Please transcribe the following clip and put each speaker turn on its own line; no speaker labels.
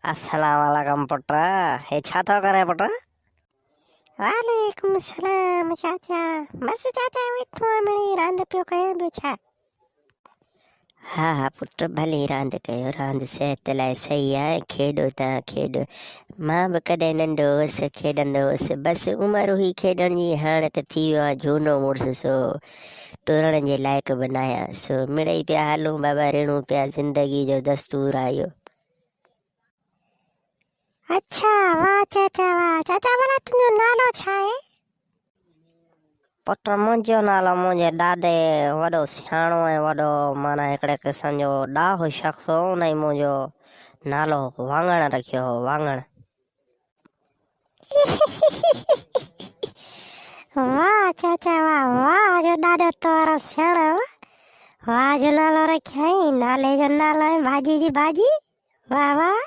अस्सलाम वालेकुम पुट। हे छा थो करे पुट?
वालेकुम सलाम चाचा। बस चाचा वेठो आहे मिड़ी रांदि पियो कयां ॿियो छा।
हा हा पुट, भली रांदि कयो, रांदि सिहत लाइ सही आहे। खेॾो तव्हां खेॾो। मां बि कॾहिं नंढो हुउसि, खेॾंदो हुउसि। बसि उमिरि हुई खेॾण जी, हाणे त थी वियो आहे झूनो मुड़ुसु, सो टुरण जे लाइक़ु बि न आहियां। सो मिड़ई पिया हलूं बाबा, रिणूं पिया, ज़िंदगी जो दस्तूर आहे इहो।
अच्छा वाह चाचा वाह। चाचा भला तुंहिंजो नालो छा आहे?
पुट मुंहिंजो नालो मुंहिंजे ॾाॾे वॾो सियाणो ऐं वॾो माना हिकिड़े क़िस्म जो ॾाहो शख़्स हो, उन ई मुंहिंजो नालो वाङण रखियो हो, वाङण।
वाह चाचा वाह, वाह जो ॾाढो तो वारो सियाणो हो। वाह जो नालो रखियई, नाले जो नालो आहे भाॼी जी भाॼी। वाह वाह।